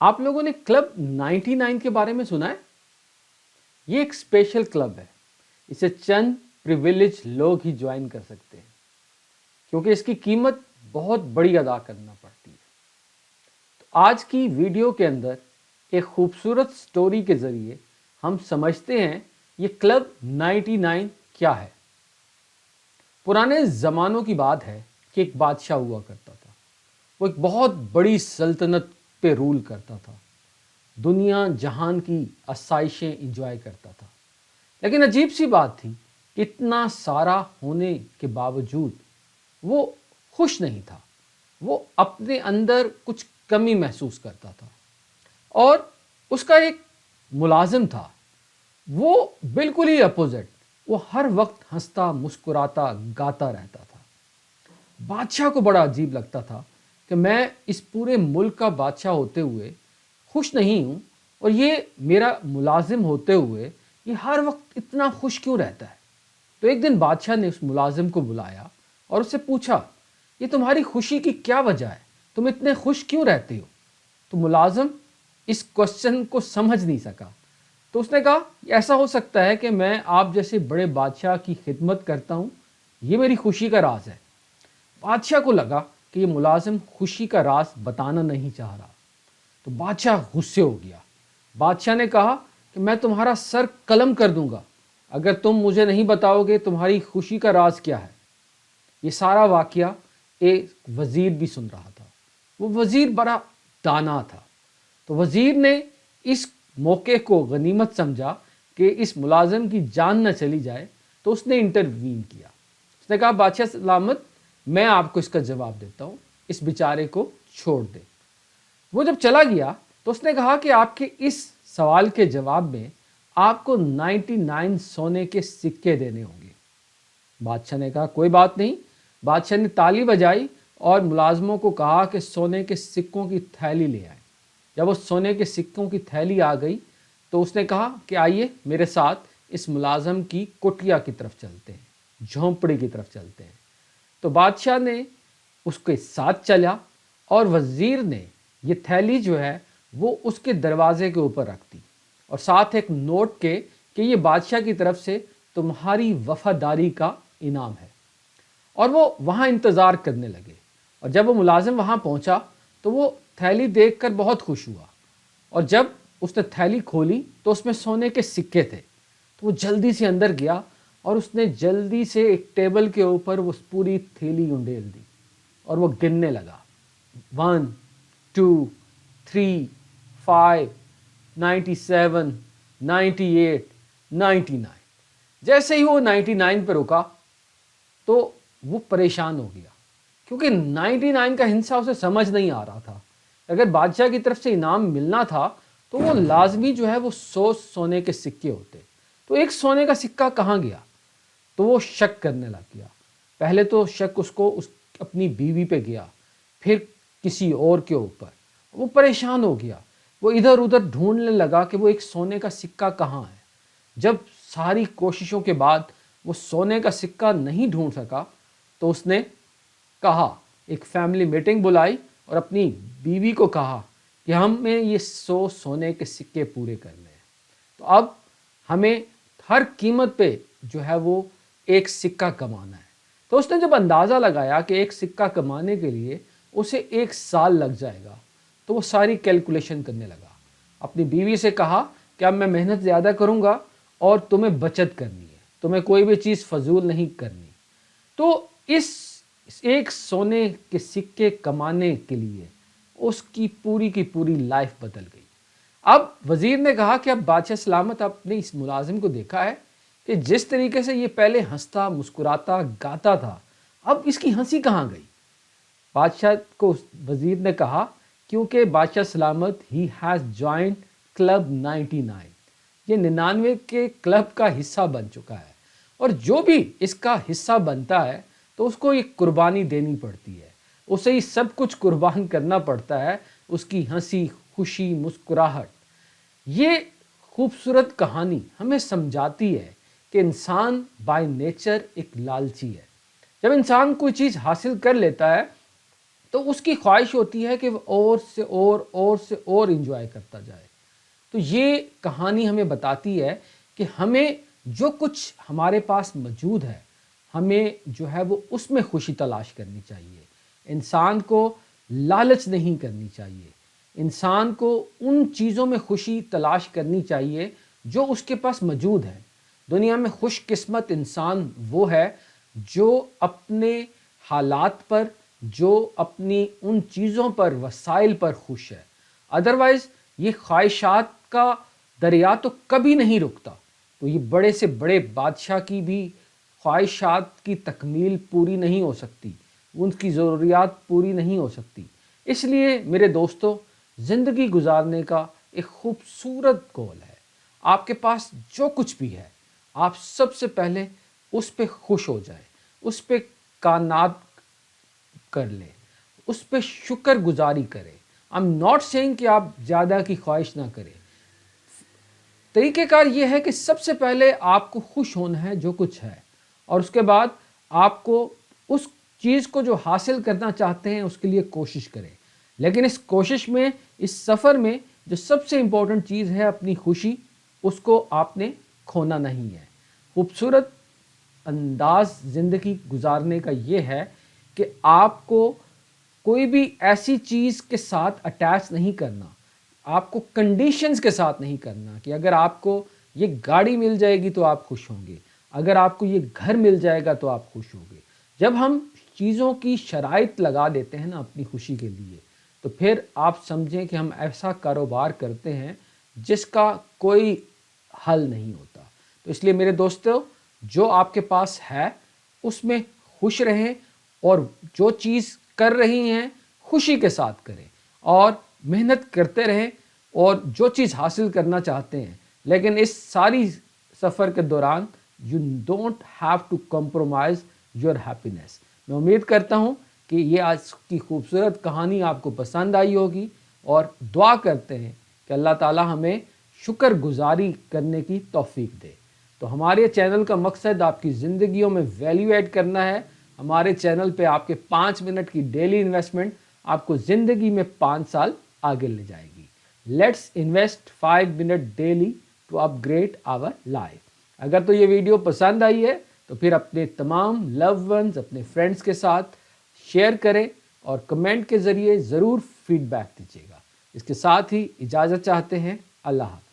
آپ لوگوں نے کلب 99 کے بارے میں سنا ہے؟ یہ ایک اسپیشل کلب ہے. اسے چند پریویلیج لوگ ہی جوائن کر سکتے ہیں کیونکہ اس کی قیمت بہت بڑی ادا کرنا پڑتی ہے. تو آج کی ویڈیو کے اندر ایک خوبصورت سٹوری کے ذریعے ہم سمجھتے ہیں یہ کلب 99 کیا ہے. پرانے زمانوں کی بات ہے کہ ایک بادشاہ ہوا کرتا تھا. وہ ایک بہت بڑی سلطنت پہ رول کرتا تھا. دنیا جہان کی آسائشیں انجوائے کرتا تھا. لیکن عجیب سی بات تھی کہ اتنا سارا ہونے کے باوجود وہ خوش نہیں تھا. وہ اپنے اندر کچھ کمی محسوس کرتا تھا. اور اس کا ایک ملازم تھا، وہ بالکل ہی اپوزٹ. وہ ہر وقت ہنستا مسکراتا گاتا رہتا تھا. بادشاہ کو بڑا عجیب لگتا تھا کہ میں اس پورے ملک کا بادشاہ ہوتے ہوئے خوش نہیں ہوں اور یہ میرا ملازم ہوتے ہوئے یہ ہر وقت اتنا خوش کیوں رہتا ہے. تو ایک دن بادشاہ نے اس ملازم کو بلایا اور اس سے پوچھا یہ تمہاری خوشی کی کیا وجہ ہے، تم اتنے خوش کیوں رہتے ہو. تو ملازم اس کوشچن کو سمجھ نہیں سکا. تو اس نے کہا ایسا ہو سکتا ہے کہ میں آپ جیسے بڑے بادشاہ کی خدمت کرتا ہوں، یہ میری خوشی کا راز ہے. بادشاہ کو لگا کہ یہ ملازم خوشی کا راز بتانا نہیں چاہ رہا. تو بادشاہ غصے ہو گیا. بادشاہ نے کہا کہ میں تمہارا سر قلم کر دوں گا اگر تم مجھے نہیں بتاؤ گے تمہاری خوشی کا راز کیا ہے. یہ سارا واقعہ ایک وزیر بھی سن رہا تھا. وہ وزیر بڑا دانا تھا. تو وزیر نے اس موقع کو غنیمت سمجھا کہ اس ملازم کی جان نہ چلی جائے، تو اس نے انٹروین کیا. اس نے کہا بادشاہ سلامت، میں آپ کو اس کا جواب دیتا ہوں، اس بیچارے کو چھوڑ دیں. وہ جب چلا گیا تو اس نے کہا کہ آپ کے اس سوال کے جواب میں آپ کو 99 سونے کے سکے دینے ہوں گے. بادشاہ نے کہا کوئی بات نہیں. بادشاہ نے تالی بجائی اور ملازموں کو کہا کہ سونے کے سکوں کی تھیلی لے آئیں. جب وہ سونے کے سکوں کی تھیلی آ گئی تو اس نے کہا کہ آئیے میرے ساتھ اس ملازم کی کٹیا کی طرف چلتے ہیں، جھونپڑی کی طرف چلتے ہیں. تو بادشاہ نے اس کے ساتھ چلا اور وزیر نے یہ تھیلی جو ہے وہ اس کے دروازے کے اوپر رکھ دی اور ساتھ ایک نوٹ کے کہ یہ بادشاہ کی طرف سے تمہاری وفاداری کا انعام ہے. اور وہ وہاں انتظار کرنے لگے. اور جب وہ ملازم وہاں پہنچا تو وہ تھیلی دیکھ کر بہت خوش ہوا. اور جب اس نے تھیلی کھولی تو اس میں سونے کے سکے تھے. تو وہ جلدی سے اندر گیا اور اس نے جلدی سے ایک ٹیبل کے اوپر وہ پوری تھیلی انڈیل دی اور وہ گننے لگا. 1 2 3 5 97 98 99. جیسے ہی وہ 99 پہ رکا تو وہ پریشان ہو گیا کیونکہ 99 کا ہنسا اسے سمجھ نہیں آ رہا تھا. اگر بادشاہ کی طرف سے انعام ملنا تھا تو وہ لازمی جو ہے وہ 100 سونے کے سکے ہوتے. تو ایک سونے کا سکہ کہاں گیا؟ تو وہ شک کرنے لگ گیا. پہلے تو شک اس کو اپنی بیوی پہ گیا، پھر کسی اور کے اوپر. وہ پریشان ہو گیا. وہ ادھر ادھر ڈھونڈنے لگا کہ وہ ایک سونے کا سکہ کہاں ہے. جب ساری کوششوں کے بعد وہ سونے کا سکہ نہیں ڈھونڈ سکا تو اس نے کہا، ایک فیملی میٹنگ بلائی اور اپنی بیوی کو کہا کہ ہمیں یہ 100 سونے کے سکے پورے کرنے ہیں. تو اب ہمیں ہر قیمت پہ جو ہے وہ ایک سکہ کمانا ہے. تو اس نے جب اندازہ لگایا کہ ایک سکہ کمانے کے لیے اسے 1 سال لگ جائے گا تو وہ ساری کیلکولیشن کرنے لگا. اپنی بیوی سے کہا کہ اب میں محنت زیادہ کروں گا اور تمہیں بچت کرنی ہے، تمہیں کوئی بھی چیز فضول نہیں کرنی. تو اس ایک سونے کے سکے کمانے کے لیے اس کی پوری لائف بدل گئی. اب وزیر نے کہا کہ اب بادشاہ سلامت آپ نے اس ملازم کو دیکھا ہے کہ جس طریقے سے یہ پہلے ہنستا مسکراتا گاتا تھا، اب اس کی ہنسی کہاں گئی؟ بادشاہ کو وزیر نے کہا کیونکہ بادشاہ سلامت ہی ہیز جوائنڈ کلب 99. یہ 99 کے کلب کا حصہ بن چکا ہے اور جو بھی اس کا حصہ بنتا ہے تو اس کو یہ قربانی دینی پڑتی ہے. اسے یہ سب کچھ قربان کرنا پڑتا ہے، اس کی ہنسی خوشی مسکراہٹ. یہ خوبصورت کہانی ہمیں سمجھاتی ہے کہ انسان بائی نیچر ایک لالچی ہے. جب انسان کوئی چیز حاصل کر لیتا ہے تو اس کی خواہش ہوتی ہے کہ وہ اور سے اور انجوائے کرتا جائے۔ تو یہ کہانی ہمیں بتاتی ہے کہ ہمیں جو کچھ ہمارے پاس موجود ہے ہمیں جو ہے وہ اس میں خوشی تلاش کرنی چاہیے۔ انسان کو لالچ نہیں کرنی چاہیے، انسان کو ان چیزوں میں خوشی تلاش کرنی چاہیے جو اس کے پاس موجود ہے۔ دنیا میں خوش قسمت انسان وہ ہے جو اپنے حالات پر، جو اپنی ان چیزوں پر، وسائل پر خوش ہے۔ ادروائز یہ خواہشات کا دریا تو کبھی نہیں رکتا، تو یہ بڑے سے بڑے بادشاہ کی بھی خواہشات کی تکمیل پوری نہیں ہو سکتی، ان کی ضروریات پوری نہیں ہو سکتی۔ اس لیے میرے دوستو، زندگی گزارنے کا ایک خوبصورت گول ہے۔ آپ کے پاس جو کچھ بھی ہے آپ سب سے پہلے اس پہ خوش ہو جائیں، اس پہ کائنات کر لیں، اس پہ شکر گزاری کریں۔ I'm not saying کہ آپ زیادہ کی خواہش نہ کریں۔ طریقہ کار یہ ہے کہ سب سے پہلے آپ کو خوش ہونا ہے جو کچھ ہے، اور اس کے بعد آپ کو اس چیز کو جو حاصل کرنا چاہتے ہیں اس کے لیے کوشش کریں۔ لیکن اس کوشش میں، اس سفر میں جو سب سے امپورٹنٹ چیز ہے اپنی خوشی، اس کو آپ نے کھونا نہیں ہے۔ خوبصورت انداز زندگی گزارنے کا یہ ہے کہ آپ کو کوئی بھی ایسی چیز کے ساتھ اٹیچ نہیں کرنا، آپ کو کنڈیشنز کے ساتھ نہیں کرنا کہ اگر آپ کو یہ گاڑی مل جائے گی تو آپ خوش ہوں گے، اگر آپ کو یہ گھر مل جائے گا تو آپ خوش ہوں گے۔ جب ہم چیزوں کی شرائط لگا دیتے ہیں نا اپنی خوشی کے لیے، تو پھر آپ سمجھیں کہ ہم ایسا کاروبار کرتے ہیں جس کا کوئی حل نہیں ہوتا۔ تو اس لیے میرے دوستو، جو آپ کے پاس ہے اس میں خوش رہیں، اور جو چیز کر رہی ہیں خوشی کے ساتھ کریں، اور محنت کرتے رہیں، اور جو چیز حاصل کرنا چاہتے ہیں، لیکن اس ساری سفر کے دوران you don't have to compromise your happiness۔ میں امید کرتا ہوں کہ یہ آج کی خوبصورت کہانی آپ کو پسند آئی ہوگی، اور دعا کرتے ہیں کہ اللہ تعالی ہمیں شکر گزاری کرنے کی توفیق دے۔ تو ہمارے چینل کا مقصد آپ کی زندگیوں میں ویلیو ایڈ کرنا ہے۔ ہمارے چینل پہ آپ کے 5 منٹ کی ڈیلی انویسٹمنٹ آپ کو زندگی میں 5 سال آگے لے جائے گی۔ Let's invest 5 minute daily to upgrade our life. اگر تو یہ ویڈیو پسند آئی ہے تو پھر اپنے تمام لو ونز، اپنے فرینڈز کے ساتھ شیئر کریں، اور کمنٹ کے ذریعے ضرور فیڈ بیک دیجیے گا۔ اس کے ساتھ ہی اجازت چاہتے ہیں۔ اللہ حافظ۔